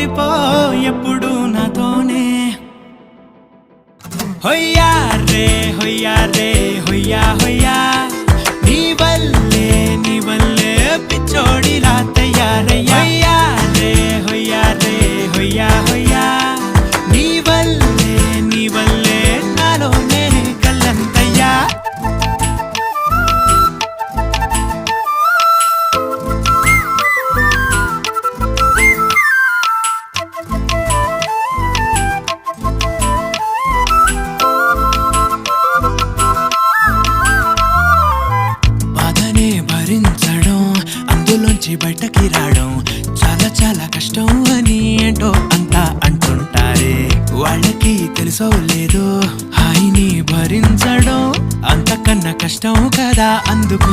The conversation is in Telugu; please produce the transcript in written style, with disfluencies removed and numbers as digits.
ఉండిపో ఎప్పుడు నాతోనే హొయ్యా రే హొయ్యా రే హొయ్యా హొయ్యా నీ వల్లే పిచ్చోడిలా తయారయ్యా హొయ్యా రే హొయ్యా హొయ్యా నీ వల్లే నాలోనే కల్లంతయ్యా భరించడం అందులోంచి బయటకి రావడం చాలా చాలా కష్టం అని ఏంటో అంతా అంటుంటారే వాళ్ళకి తెలుసో లేదో హాయిని భరించడం అంతకన్నా కష్టం కదా అందుకు